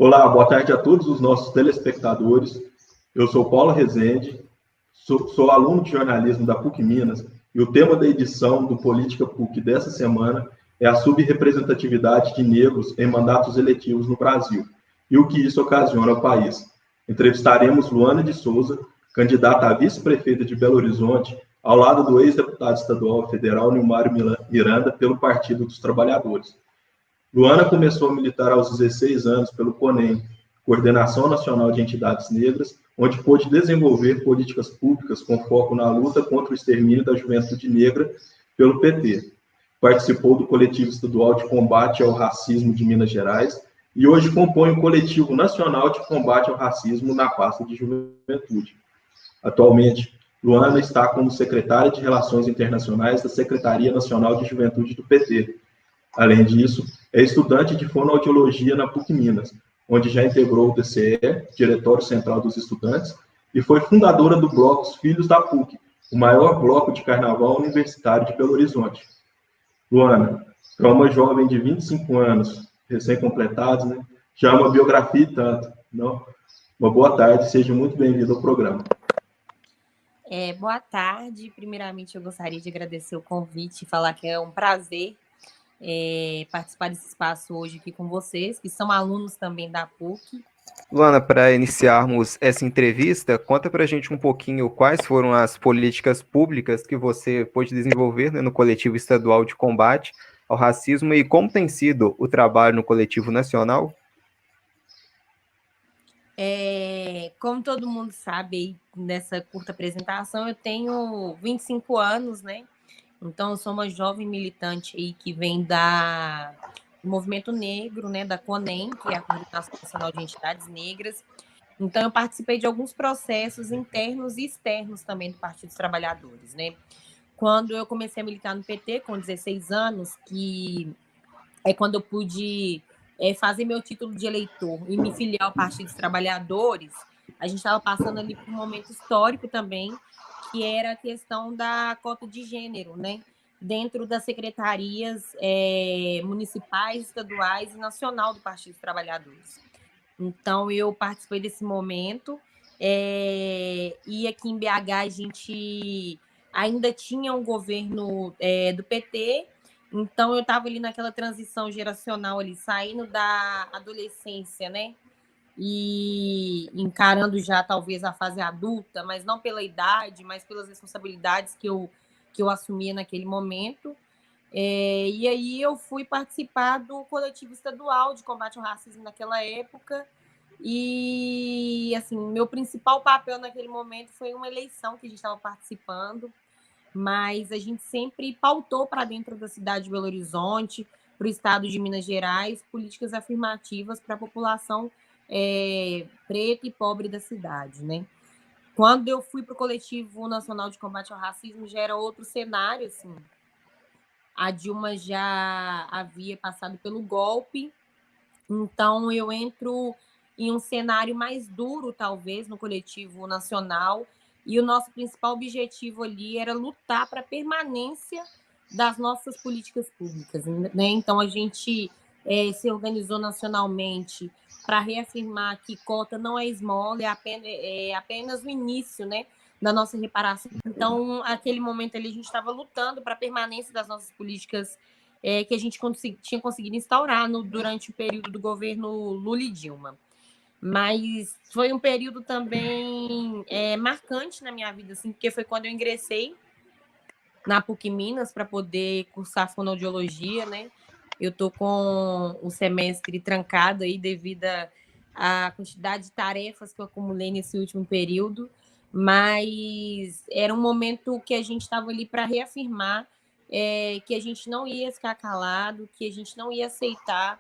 Olá, boa tarde a todos os nossos telespectadores. Eu sou Paulo Rezende, sou aluno de jornalismo da PUC Minas e o tema da edição do Política PUC dessa semana é a subrepresentatividade de negros em mandatos eletivos no Brasil e o que isso ocasiona ao país. Entrevistaremos Luana de Souza, candidata a vice-prefeita de Belo Horizonte, ao lado do ex-deputado estadual federal Nilmário Miranda, pelo Partido dos Trabalhadores. Luana começou a militar aos 16 anos pelo CONEM, Coordenação Nacional de Entidades Negras, onde pôde desenvolver políticas públicas com foco na luta contra o extermínio da juventude negra pelo PT. Participou do Coletivo Estadual de Combate ao Racismo de Minas Gerais e hoje compõe o Coletivo Nacional de Combate ao Racismo na pasta de Juventude. Atualmente, Luana está como secretária de Relações Internacionais da Secretaria Nacional de Juventude do PT. Além disso, é estudante de fonoaudiologia na PUC Minas, onde já integrou o DCE, Diretório Central dos Estudantes, e foi fundadora do bloco Os Filhos da PUC, o maior bloco de carnaval universitário de Belo Horizonte. Luana, para uma jovem de 25 anos, recém-completados, né, já é uma biografia e tanto. Não? Uma boa tarde, seja muito bem-vindo ao programa. Boa tarde. Primeiramente, eu gostaria de agradecer o convite e falar que é um prazer participar desse espaço hoje aqui com vocês, que são alunos também da PUC. Luana, para iniciarmos essa entrevista, conta para a gente um pouquinho quais foram as políticas públicas que você pôde desenvolver, né, no Coletivo Estadual de Combate ao Racismo e como tem sido o trabalho no Coletivo Nacional? Como todo mundo sabe aí nessa curta apresentação, eu tenho 25 anos, né? Então, eu sou uma jovem militante aí que vem do movimento negro, né, da CONEM, que é a Coordenação Nacional de Entidades Negras. Então, eu participei de alguns processos internos e externos também do Partido dos Trabalhadores, né? Quando eu comecei a militar no PT, com 16 anos, que é quando eu pude fazer meu título de eleitor e me filiar ao Partido dos Trabalhadores, a gente estava passando ali por um momento histórico também, que era a questão da cota de gênero, né? Dentro das secretarias municipais, estaduais e nacional do Partido dos Trabalhadores. Então, eu participei desse momento e aqui em BH a gente ainda tinha um governo do PT, então eu estava ali naquela transição geracional ali, saindo da adolescência, né? E encarando já talvez a fase adulta, mas não pela idade, mas pelas responsabilidades que eu assumia naquele momento. E aí eu fui participar do Coletivo Estadual de Combate ao Racismo naquela época. E, assim, meu principal papel naquele momento foi uma eleição que a gente estava participando, mas a gente sempre pautou para dentro da cidade de Belo Horizonte, para o estado de Minas Gerais, políticas afirmativas para a população preta e pobre da cidade, né? Quando eu fui para o Coletivo Nacional de Combate ao Racismo, já era outro cenário, assim. A Dilma já havia passado pelo golpe, então eu entro em um cenário mais duro, talvez, no Coletivo Nacional, e o nosso principal objetivo ali era lutar para a permanência das nossas políticas públicas, né? Então, a gente se organizou nacionalmente para reafirmar que cota não é esmola, é apenas o início, né, da nossa reparação. Então, naquele momento ali, a gente estava lutando para a permanência das nossas políticas que a gente tinha conseguido instaurar durante o período do governo Lula e Dilma. Mas foi um período também marcante na minha vida, assim, porque foi quando eu ingressei na PUC Minas para poder cursar fonoaudiologia, né? Eu tô com o semestre trancado aí devido à quantidade de tarefas que eu acumulei nesse último período, mas era um momento que a gente estava ali para reafirmar que a gente não ia ficar calado, que a gente não ia aceitar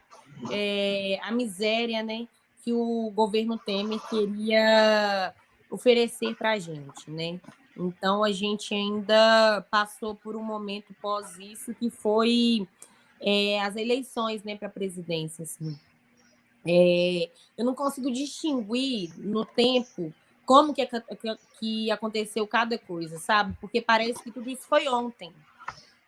a miséria, né, que o governo Temer queria oferecer para a gente, né? Então, a gente ainda passou por um momento pós isso, que foi as eleições, né, para a presidência. Assim. Eu não consigo distinguir no tempo como que aconteceu cada coisa, sabe? Porque parece que tudo isso foi ontem.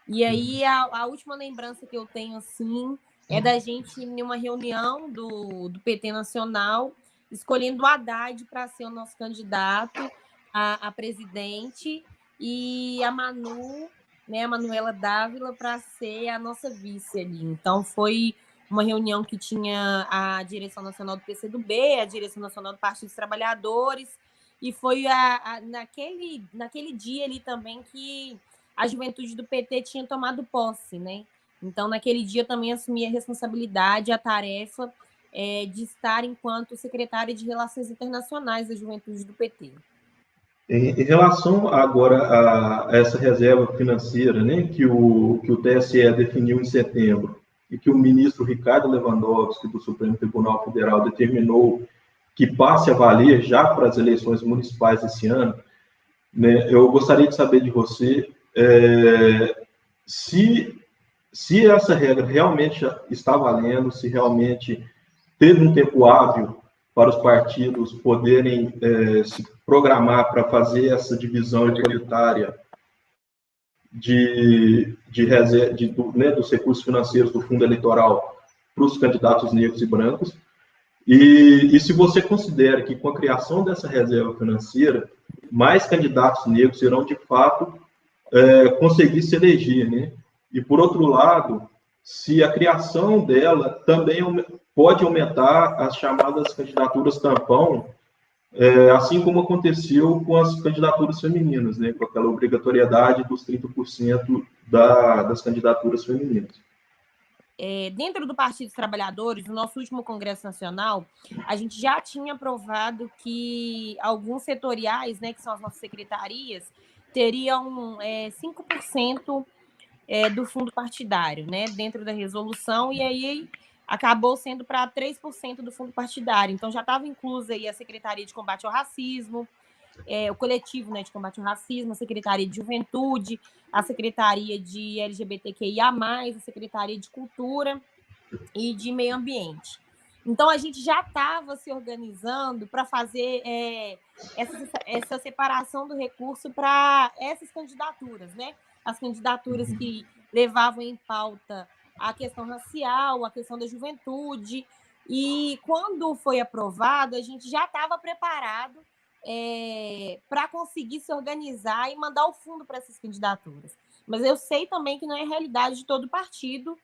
E aí, a última lembrança que eu tenho, assim, é da gente ir em uma reunião do PT Nacional, escolhendo o Haddad para ser o nosso candidato a presidente e a Manu, né, a Manuela Dávila, para ser a nossa vice ali. Então, foi uma reunião que tinha a direção nacional do PCdoB, a direção nacional do Partido dos Trabalhadores, e foi naquele dia ali também que a juventude do PT tinha tomado posse, né? Então, naquele dia, eu também assumi a responsabilidade, a tarefa de estar enquanto secretária de Relações Internacionais da juventude do PT. Em relação agora a essa reserva financeira, né, que o TSE definiu em setembro e que o ministro Ricardo Lewandowski, do Supremo Tribunal Federal, determinou que passe a valer já para as eleições municipais esse ano, né, eu gostaria de saber de você se essa regra realmente está valendo, se realmente teve um tempo hábil para os partidos poderem se programar para fazer essa divisão igualitária dos recursos financeiros do fundo eleitoral para os candidatos negros e brancos, e se você considera que com a criação dessa reserva financeira, mais candidatos negros irão, de fato, conseguir se eleger, né? E, por outro lado, se a criação dela também pode aumentar as chamadas candidaturas tampão, assim como aconteceu com as candidaturas femininas, né? Com aquela obrigatoriedade dos 30% das candidaturas femininas. Dentro do Partido dos Trabalhadores, no nosso último Congresso Nacional, a gente já tinha aprovado que alguns setoriais, né, que são as nossas secretarias, teriam 5% do fundo partidário, né, dentro da resolução, e aí acabou sendo para 3% do fundo partidário. Então, já estava inclusa aí a Secretaria de Combate ao Racismo, o coletivo, né, de combate ao racismo, a Secretaria de Juventude, a Secretaria de LGBTQIA+, a Secretaria de Cultura e de Meio Ambiente. Então, a gente já estava se organizando para fazer essa separação do recurso para essas candidaturas, né? As candidaturas que levavam em pauta a questão racial, a questão da juventude. E quando foi aprovado, a gente já estava preparado para conseguir se organizar e mandar o fundo para essas candidaturas. Mas eu sei também que não é a realidade de todo partido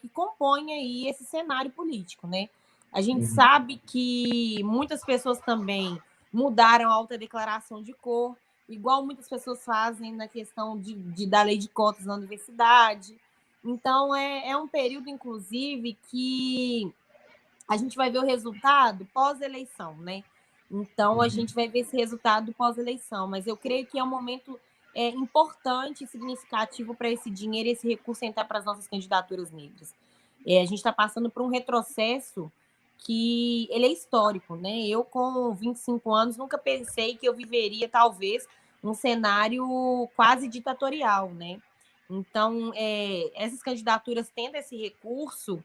que compõe aí esse cenário político, né? A gente sabe que muitas pessoas também mudaram a autodeclaração de cor, igual muitas pessoas fazem na questão da lei de cotas na universidade. Então, é um período, inclusive, que a gente vai ver o resultado pós-eleição, né? Então, a gente vai ver esse resultado pós-eleição, mas eu creio que é um momento importante e significativo para esse dinheiro e esse recurso entrar para as nossas candidaturas negras. A gente está passando por um retrocesso que ele é histórico, né? Eu, com 25 anos, nunca pensei que eu viveria, talvez, um cenário quase ditatorial, né? Então, essas candidaturas tendo esse recurso,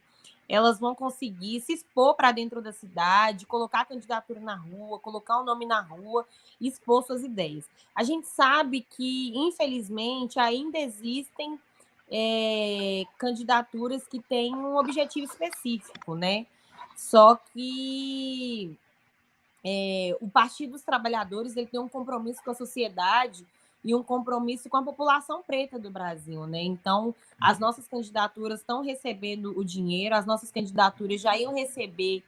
elas vão conseguir se expor para dentro da cidade, colocar a candidatura na rua, colocar o nome na rua e expor suas ideias. A gente sabe que, infelizmente, ainda existem candidaturas que têm um objetivo específico, né? Só que o Partido dos Trabalhadores ele tem um compromisso com a sociedade e um compromisso com a população preta do Brasil, né? Então, as nossas candidaturas estão recebendo o dinheiro, as nossas candidaturas já iam receber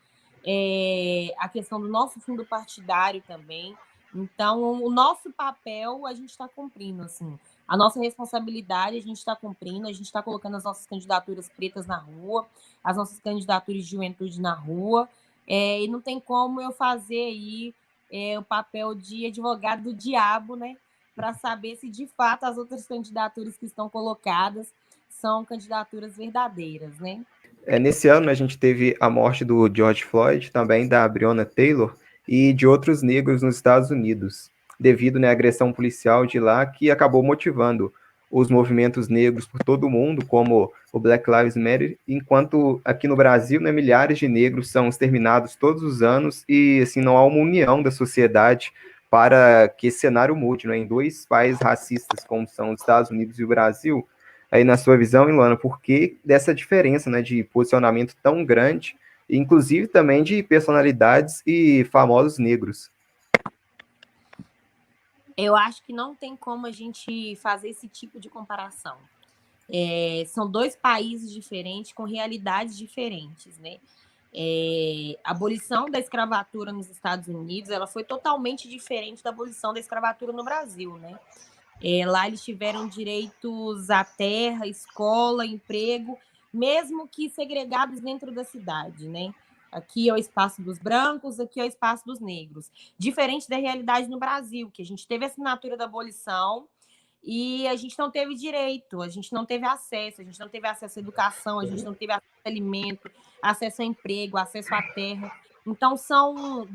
a questão do nosso fundo partidário também. Então, o nosso papel a gente está cumprindo, assim. A nossa responsabilidade a gente está cumprindo, a gente está colocando as nossas candidaturas pretas na rua, as nossas candidaturas de juventude na rua, e não tem como eu fazer aí o papel de advogado do diabo, né? Para saber se de fato as outras candidaturas que estão colocadas são candidaturas verdadeiras, né? Nesse ano a gente teve a morte do George Floyd, também da Breonna Taylor e de outros negros nos Estados Unidos, devido, né, à agressão policial de lá que acabou motivando os movimentos negros por todo o mundo, como o Black Lives Matter, enquanto aqui no Brasil, né, milhares de negros são exterminados todos os anos e assim não há uma união da sociedade para que esse cenário mude, né? Em dois países racistas como são os Estados Unidos e o Brasil, aí na sua visão, Ilana, por que dessa diferença, né, de posicionamento tão grande, inclusive também de personalidades e famosos negros? Eu acho que não tem como a gente fazer esse tipo de comparação. São dois países diferentes, com realidades diferentes, né? A abolição da escravatura nos Estados Unidos, ela foi totalmente diferente da abolição da escravatura no Brasil, né? Lá eles tiveram direitos à terra, escola, emprego, mesmo que segregados dentro da cidade, né? Aqui é o espaço dos brancos, aqui é o espaço dos negros. Diferente da realidade no Brasil, que a gente teve a assinatura da abolição e a gente não teve direito, a gente não teve acesso, a gente não teve acesso à educação, a gente não teve acesso a alimento, acesso a emprego, acesso à terra. Então, são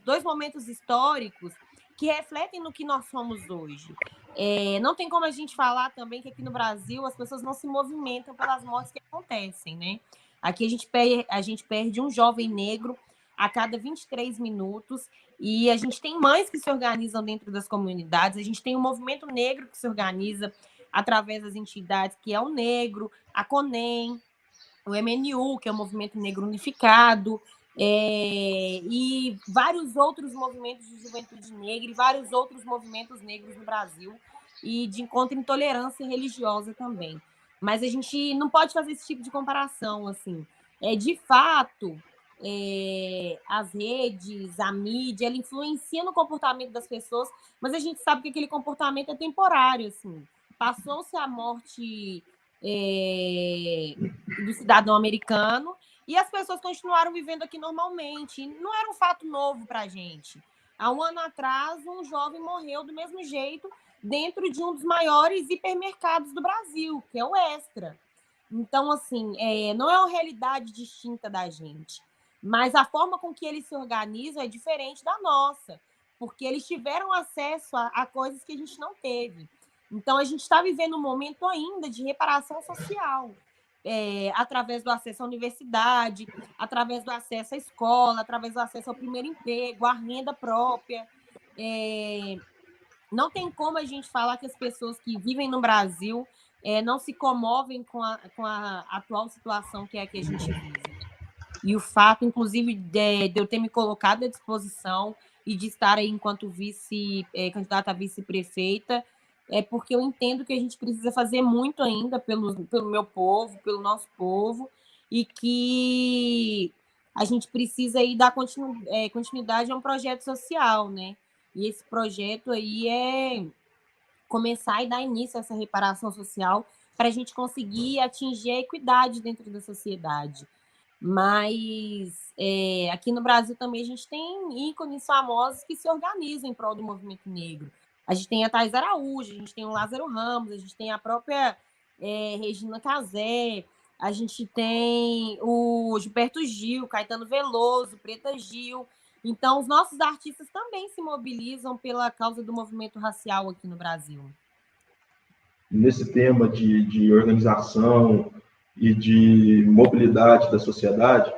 dois momentos históricos que refletem no que nós somos hoje. Não tem como a gente falar também que aqui no Brasil as pessoas não se movimentam pelas mortes que acontecem, né? Aqui a gente perde um jovem negro a cada 23 minutos e a gente tem mães que se organizam dentro das comunidades, a gente tem um movimento negro que se organiza através das entidades, que é o Negro, a CONEM, o MNU, que é o Movimento Negro Unificado, e vários outros movimentos de juventude negra e vários outros movimentos negros no Brasil e de contra intolerância religiosa também. Mas a gente não pode fazer esse tipo de comparação, assim. De fato, as redes, a mídia, ela influencia no comportamento das pessoas, mas a gente sabe que aquele comportamento é temporário, assim. Passou-se a morte do cidadão americano e as pessoas continuaram vivendo aqui normalmente. Não era um fato novo para a gente. Há um ano atrás, um jovem morreu do mesmo jeito dentro de um dos maiores hipermercados do Brasil, que é o Extra. Então, assim, não é uma realidade distinta da gente, mas a forma com que eles se organizam é diferente da nossa, porque eles tiveram acesso a coisas que a gente não teve. Então, a gente está vivendo um momento ainda de reparação social, através do acesso à universidade, através do acesso à escola, através do acesso ao primeiro emprego, à renda própria. Não tem como a gente falar que as pessoas que vivem no Brasil não se comovem com a atual situação que é a que a gente vive. E o fato, inclusive, de eu ter me colocado à disposição e de estar aí enquanto candidata a vice-prefeita, é porque eu entendo que a gente precisa fazer muito ainda pelo meu povo, pelo nosso povo, e que a gente precisa aí dar continuidade a um projeto social, né? E esse projeto aí é começar e dar início a essa reparação social para a gente conseguir atingir a equidade dentro da sociedade. Mas aqui no Brasil também a gente tem ícones famosos que se organizam em prol do movimento negro. A gente tem a Thais Araújo, a gente tem o Lázaro Ramos, a gente tem a própria Regina Casé, a gente tem o Gilberto Gil, Caetano Veloso, Preta Gil. Então, os nossos artistas também se mobilizam pela causa do movimento racial aqui no Brasil. Nesse tema de organização e de mobilidade da sociedade,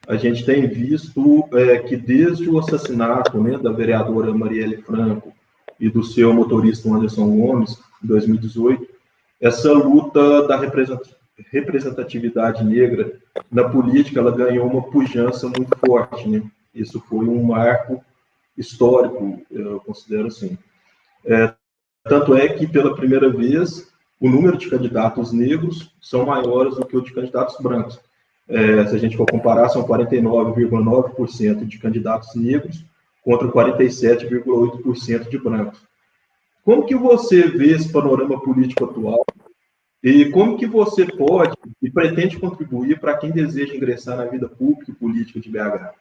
a gente tem visto que desde o assassinato, né, da vereadora Marielle Franco e do seu motorista Anderson Gomes, em 2018, essa luta da representatividade negra na política, ela ganhou uma pujança muito forte, né? Isso foi um marco histórico, eu considero assim. Tanto é que, pela primeira vez, o número de candidatos negros são maiores do que o de candidatos brancos. Se a gente for comparar, são 49,9% de candidatos negros contra 47,8% de brancos. Como que você vê esse panorama político atual e como que você pode e pretende contribuir para quem deseja ingressar na vida pública e política de BH?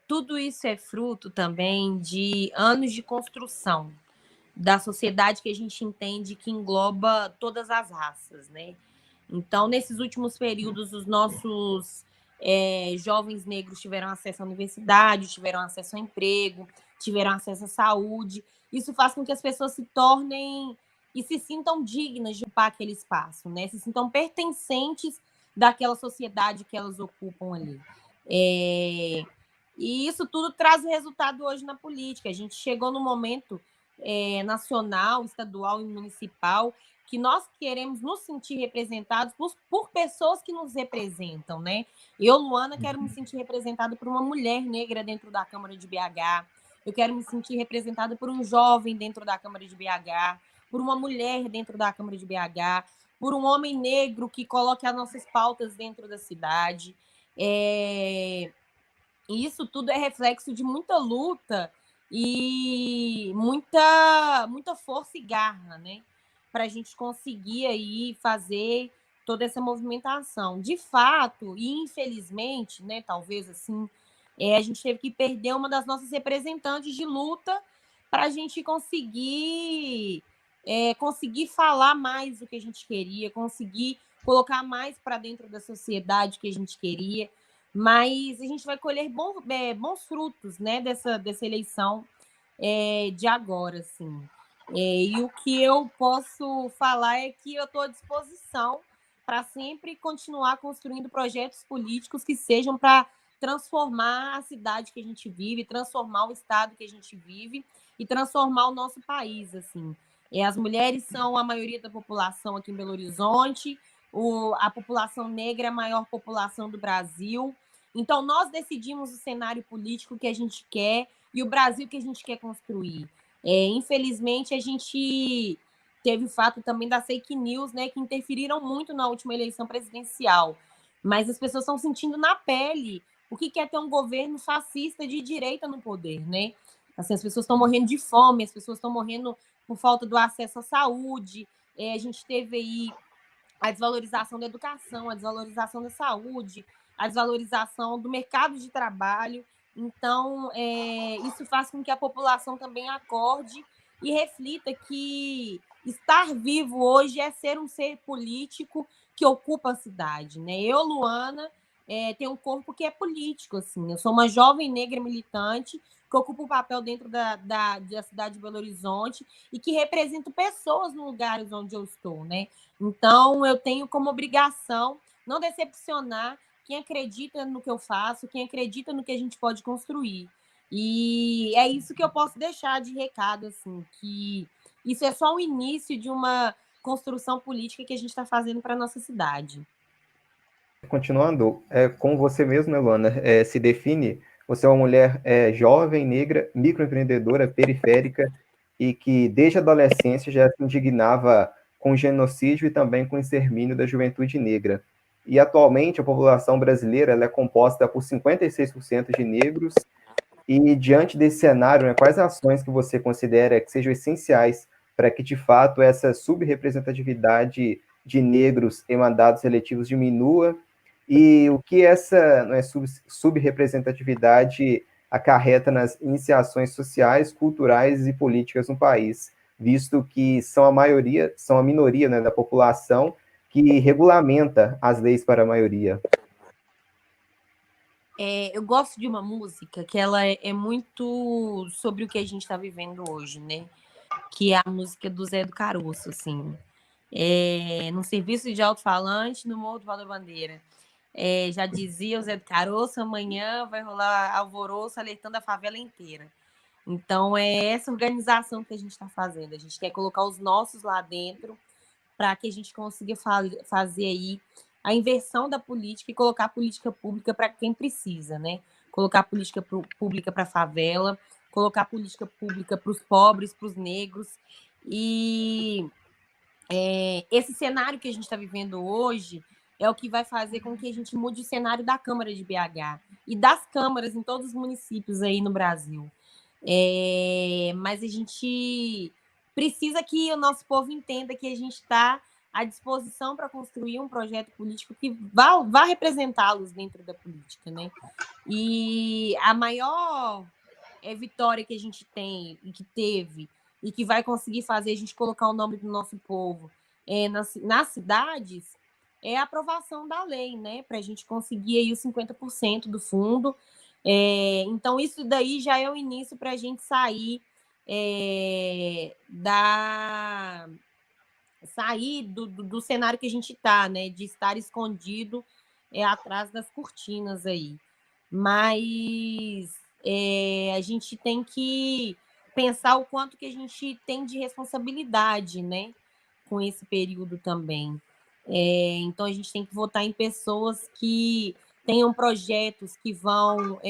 Tudo isso é fruto também de anos de construção da sociedade que a gente entende que engloba todas as raças, né? Então, nesses últimos períodos, os nossos jovens negros tiveram acesso à universidade, tiveram acesso ao emprego, tiveram acesso à saúde. Isso faz com que as pessoas se tornem e se sintam dignas de ocupar aquele espaço, né? Se sintam pertencentes daquela sociedade que elas ocupam ali. E isso tudo traz resultado hoje na política. A gente chegou no momento nacional, estadual e municipal que nós queremos nos sentir representados por pessoas que nos representam, né? Eu, Luana, quero me sentir representada por uma mulher negra dentro da Câmara de BH, eu quero me sentir representada por um jovem dentro da Câmara de BH, por uma mulher dentro da Câmara de BH, por um homem negro que coloque as nossas pautas dentro da cidade. E isso tudo é reflexo de muita luta e muita força e garra, né? Para a gente conseguir aí fazer toda essa movimentação. De fato, e infelizmente, né, talvez assim, a gente teve que perder uma das nossas representantes de luta para a gente conseguir falar mais do que a gente queria, conseguir colocar mais para dentro da sociedade que a gente queria. Mas a gente vai colher bons frutos, né, dessa eleição de agora, assim. E o que eu posso falar é que eu estou à disposição para sempre continuar construindo projetos políticos que sejam para transformar a cidade que a gente vive, transformar o estado que a gente vive e transformar o nosso país, assim. As mulheres são a maioria da população aqui em Belo Horizonte, a população negra é a maior população do Brasil. Então, nós decidimos o cenário político que a gente quer e o Brasil que a gente quer construir. Infelizmente, a gente teve o fato também das fake news, né, que interferiram muito na última eleição presidencial. Mas as pessoas estão sentindo na pele o que é ter um governo fascista de direita no poder, né? Assim, as pessoas estão morrendo de fome, as pessoas estão morrendo por falta do acesso à saúde. A gente teve aí a desvalorização da educação, a desvalorização da saúde, a desvalorização do mercado de trabalho. Então, isso faz com que a população também acorde e reflita que estar vivo hoje é ser um ser político que ocupa a cidade, né? Eu, Luana, tenho um corpo que é político, assim. Eu sou uma jovem negra militante que ocupa um papel dentro da cidade de Belo Horizonte e que represento pessoas nos lugares onde eu estou, né? Então, eu tenho como obrigação não decepcionar quem acredita no que eu faço, quem acredita no que a gente pode construir. E é isso que eu posso deixar de recado, assim, que isso é só o início de uma construção política que a gente está fazendo para a nossa cidade. Continuando, como você mesma, Luana, se define, você é uma mulher jovem, negra, microempreendedora, periférica, e que desde a adolescência já se indignava com o genocídio e também com o extermínio da juventude negra. E atualmente a população brasileira ela é composta por 56% de negros, e diante desse cenário, né, quais ações que você considera que sejam essenciais para que, de fato, essa subrepresentatividade de negros em mandatos eletivos diminua e o que essa subrepresentatividade acarreta nas iniciações sociais, culturais e políticas no país, visto que são a minoria, né, da população que regulamenta as leis para a maioria. Eu gosto de uma música que ela é muito sobre o que a gente está vivendo hoje, né? Que é a música do Zé do Caroço, assim. No serviço de alto-falante no Morro do Valor Bandeira. Já dizia o Zé do Caroço, amanhã vai rolar alvoroço alertando a favela inteira. Então, é essa organização que a gente está fazendo. A gente quer colocar os nossos lá dentro para que a gente consiga fazer aí a inversão da política e colocar a política pública para quem precisa, né? Colocar a política pública para a favela, colocar a política pública para os pobres, para os negros. E esse cenário que a gente está vivendo hoje é o que vai fazer com que a gente mude o cenário da Câmara de BH e das câmaras em todos os municípios aí no Brasil. Mas a gente precisa que o nosso povo entenda que a gente está à disposição para construir um projeto político que vá representá-los dentro da política, né? E a maior vitória que a gente tem e que teve e que vai conseguir fazer a gente colocar o nome do nosso povo nas cidades é a aprovação da lei, né? Para a gente conseguir aí os 50% do fundo. Então, isso daí já é o início para a gente sair do cenário que a gente está, né? De estar escondido atrás das cortinas aí. Mas a gente tem que pensar o quanto que a gente tem de responsabilidade, né? com esse período também. Então, a gente tem que votar em pessoas que tenham projetos que vão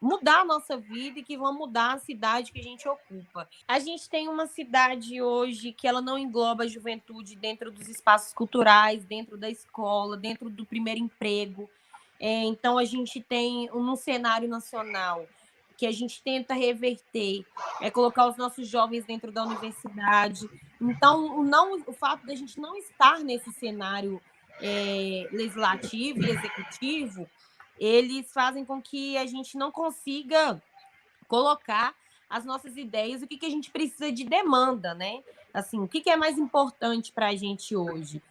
mudar a nossa vida e que vão mudar a cidade que a gente ocupa. A gente tem uma cidade hoje que ela não engloba a juventude dentro dos espaços culturais, dentro da escola, dentro do primeiro emprego. Então, a gente tem um cenário nacional que a gente tenta reverter, colocar os nossos jovens dentro da universidade. Então, o fato da gente não estar nesse cenário legislativo e executivo, eles fazem com que a gente não consiga colocar as nossas ideias, o que a gente precisa de demanda, né? Assim, o que é mais importante para a gente hoje?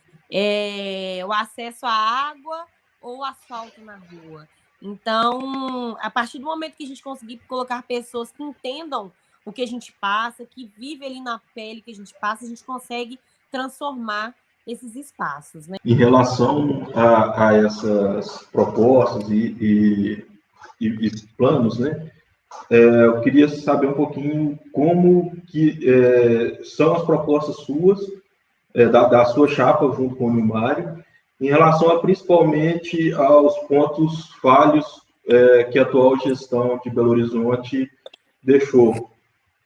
O acesso à água ou o asfalto na rua? Então, a partir do momento que a gente conseguir colocar pessoas que entendam o que a gente passa, que vivem ali na pele que a gente passa, a gente consegue transformar esses espaços, né? Em relação a essas propostas e planos, né? Eu queria saber um pouquinho como que são as propostas suas, da sua chapa junto com o Nilmário, em relação principalmente aos pontos falhos que a atual gestão de Belo Horizonte deixou.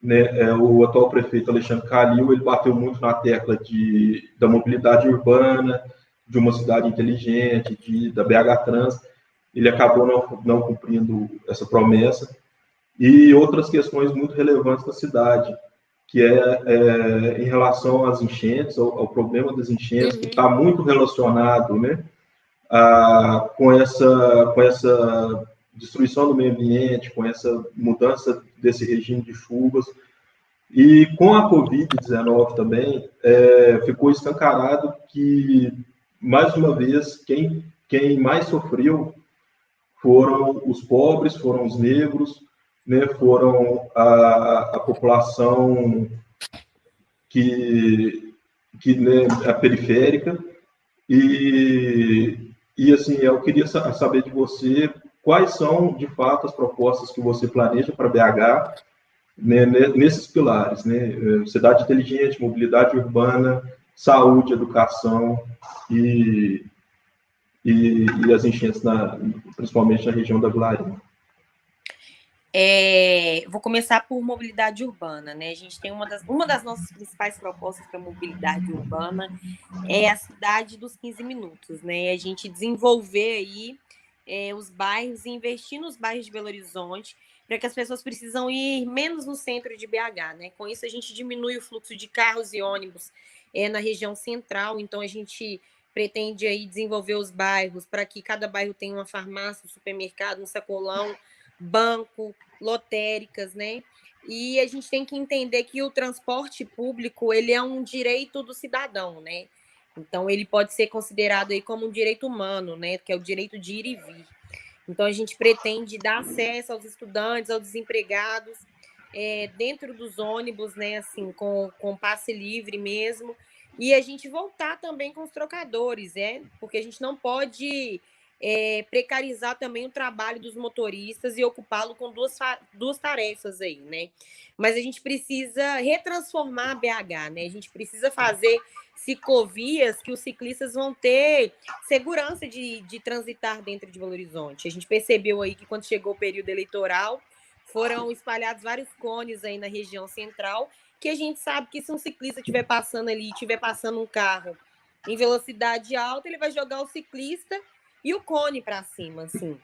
Né? O atual prefeito Alexandre Calil, ele bateu muito na tecla da mobilidade urbana, de uma cidade inteligente, da BH Trans. Ele acabou não cumprindo essa promessa. E outras questões muito relevantes da cidade, que em relação às enchentes, ao problema das enchentes, que está muito relacionado, né, com essa destruição do meio ambiente, com essa mudança desse regime de chuvas. E com a Covid-19 também, ficou escancarado que, mais uma vez, quem mais sofreu foram os pobres, foram os negros, né, foram a população né, a periférica. E assim, eu queria saber de você quais são, de fato, as propostas que você planeja para BH, né, nesses pilares, né? Cidade inteligente, mobilidade urbana, saúde, educação e as enchentes, principalmente na região da Vilarinho. Vou começar por mobilidade urbana, né? A gente tem uma das nossas principais propostas para mobilidade urbana é a cidade dos 15 minutos, né? A gente desenvolver aí os bairros e investir nos bairros de Belo Horizonte para que as pessoas precisam ir menos no centro de BH, né? Com isso a gente diminui o fluxo de carros e ônibus na região central, então a gente pretende aí desenvolver os bairros para que cada bairro tenha uma farmácia, um supermercado, um sacolão, banco, lotéricas, né? E a gente tem que entender que o transporte público, ele é um direito do cidadão, né? Então, ele pode ser considerado aí como um direito humano, né? Que é o direito de ir e vir. Então, a gente pretende dar acesso aos estudantes, aos desempregados, dentro dos ônibus, né? Assim, com passe livre mesmo. E a gente voltar também com os trocadores, porque a gente não pode precarizar também o trabalho dos motoristas e ocupá-lo com duas tarefas aí, né? Mas a gente precisa retransformar a BH, né? A gente precisa fazer ciclovias que os ciclistas vão ter segurança de transitar dentro de Belo Horizonte. A gente percebeu aí que quando chegou o período eleitoral, foram espalhados vários cones aí na região central, que a gente sabe que se um ciclista estiver passando ali, estiver passando um carro em velocidade alta, ele vai jogar o ciclista e o cone para cima, assim.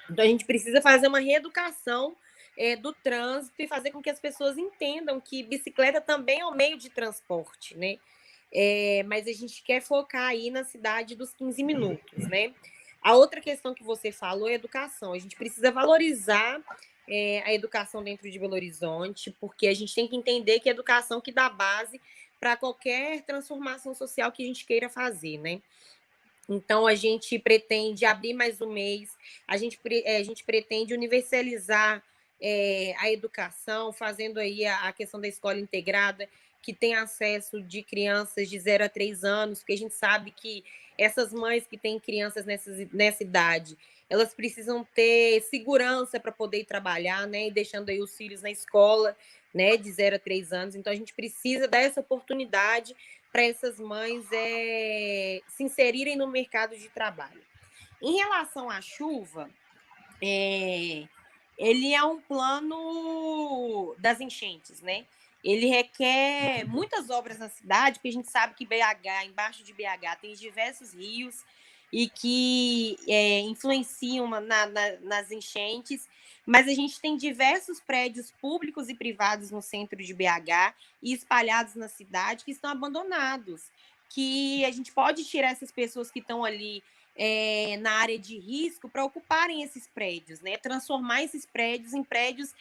Então, a gente precisa fazer uma reeducação do trânsito e fazer com que as pessoas entendam que bicicleta também é um meio de transporte, né? Mas a gente quer focar aí na cidade dos 15 minutos, né? A outra questão que você falou é a educação. A gente precisa valorizar a educação dentro de Belo Horizonte, porque a gente tem que entender que é a educação que dá base para qualquer transformação social que a gente queira fazer, né? Então, a gente pretende abrir mais um mês, a gente pretende universalizar a educação, fazendo aí a questão da escola integrada, que tem acesso de crianças de 0 a 3 anos, porque a gente sabe que essas mães que têm crianças nessa idade, elas precisam ter segurança para poder ir trabalhar, né? E deixando aí os filhos na escola, né? De 0 a 3 anos. Então, a gente precisa dar essa oportunidade para essas mães se inserirem no mercado de trabalho. Em relação à chuva, ele é um plano das enchentes, né? Ele requer muitas obras na cidade, porque a gente sabe que BH, embaixo de BH, tem diversos rios e que influenciam nas enchentes, mas a gente tem diversos prédios públicos e privados no centro de BH e espalhados na cidade que estão abandonados, que a gente pode tirar essas pessoas que estão ali na área de risco para ocuparem esses prédios, né? Transformar esses prédios em prédios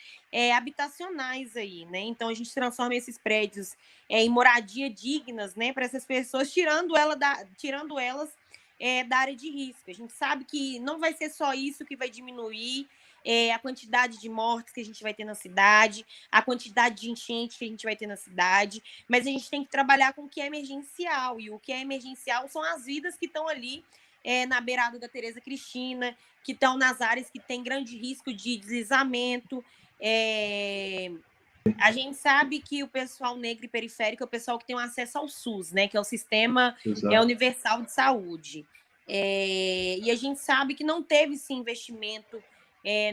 habitacionais aí, né? Então a gente transforma esses prédios em moradia dignas, né? Para essas pessoas, tirando elas da área de risco. A gente sabe que não vai ser só isso que vai diminuir a quantidade de mortes que a gente vai ter na cidade, a quantidade de enchente que a gente vai ter na cidade, mas a gente tem que trabalhar com o que é emergencial, e o que é emergencial são as vidas que estão ali na beirada da Tereza Cristina, que estão nas áreas que tem grande risco de deslizamento. A gente sabe que o pessoal negro e periférico é o pessoal que tem acesso ao SUS, né, que é o Sistema Universal de Saúde. E a gente sabe que não teve esse investimento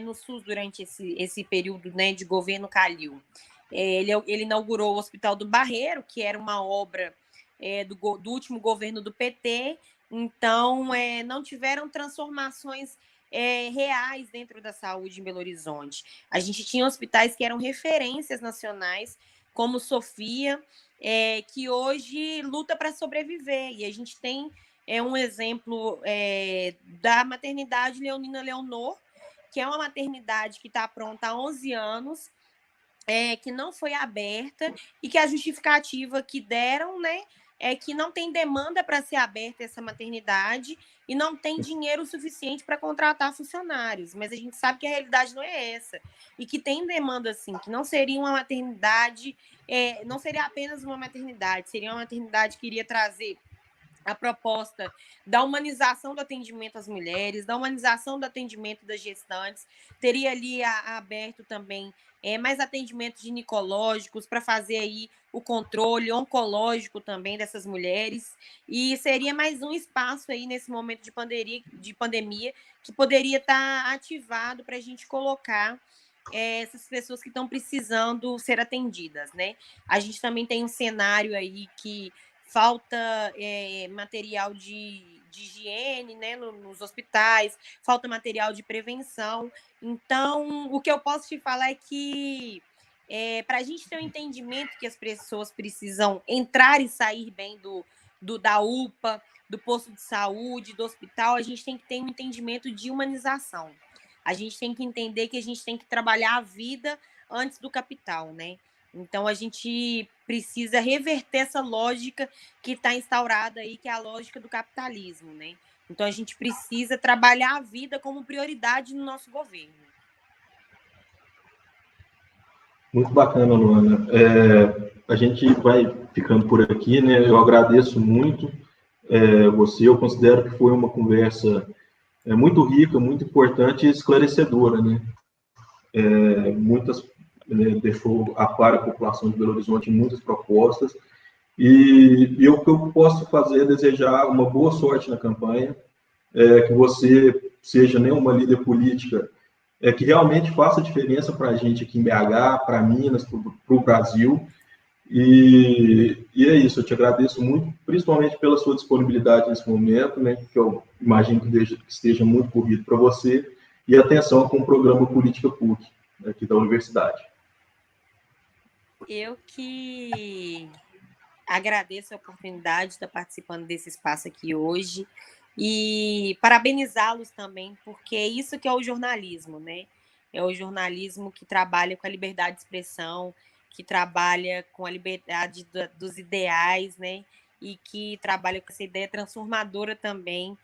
no SUS durante esse período, né, de governo Calil. Ele inaugurou o Hospital do Barreiro, que era uma obra do último governo do PT. Então, não tiveram transformações reais dentro da saúde em Belo Horizonte. A gente tinha hospitais que eram referências nacionais, como Sofia, que hoje luta para sobreviver. E a gente tem um exemplo da maternidade Leonina Leonor, que é uma maternidade que está pronta há 11 anos, que não foi aberta, e que a justificativa que deram, né, é que não tem demanda para ser aberta essa maternidade e não tem dinheiro suficiente para contratar funcionários. Mas a gente sabe que a realidade não é essa. E que tem demanda, sim, que não seria uma maternidade, não seria apenas uma maternidade, seria uma maternidade que iria trazer a proposta da humanização do atendimento às mulheres, da humanização do atendimento das gestantes, teria ali aberto também mais atendimentos ginecológicos para fazer aí o controle oncológico também dessas mulheres, e seria mais um espaço aí nesse momento de pandemia que poderia estar ativado para a gente colocar essas pessoas que estão precisando ser atendidas, né? A gente também tem um cenário aí que falta material de higiene, né, nos hospitais, falta material de prevenção. Então, o que eu posso te falar é que para a gente ter um entendimento que as pessoas precisam entrar e sair bem da UPA, do posto de saúde, do hospital, a gente tem que ter um entendimento de humanização. A gente tem que entender que a gente tem que trabalhar a vida antes do capital, né? Então, a gente precisa reverter essa lógica que está instaurada aí, que é a lógica do capitalismo, né? Então, a gente precisa trabalhar a vida como prioridade no nosso governo. Muito bacana, Luana. A gente vai ficando por aqui, né? Eu agradeço muito você. Eu considero que foi uma conversa muito rica, muito importante e esclarecedora, né? Deixou a par a população de Belo Horizonte muitas propostas, e o que eu posso fazer é desejar uma boa sorte na campanha, que você seja, né, uma líder política que realmente faça diferença para a gente aqui em BH, para Minas, para o Brasil, e é isso. Eu te agradeço muito, principalmente pela sua disponibilidade nesse momento, né, que eu imagino que esteja muito corrido para você, e atenção com o programa Política PUC, aqui da universidade. Eu que agradeço a oportunidade de estar participando desse espaço aqui hoje e parabenizá-los também, porque é isso que é o jornalismo, né? É o jornalismo que trabalha com a liberdade de expressão, que trabalha com a liberdade dos ideais, né? E que trabalha com essa ideia transformadora também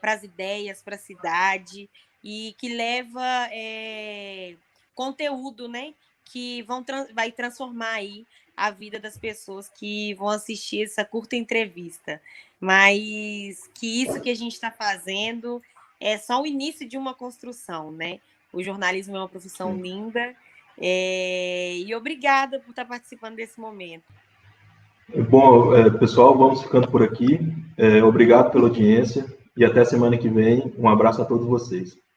para as ideias, para a cidade, e que leva conteúdo, né? que vai transformar aí a vida das pessoas que vão assistir essa curta entrevista. Mas que isso que a gente está fazendo é só o início de uma construção, né? O jornalismo é uma profissão linda. E obrigada por estar participando desse momento. Bom, pessoal, vamos ficando por aqui. Obrigado pela audiência e até semana que vem. Um abraço a todos vocês.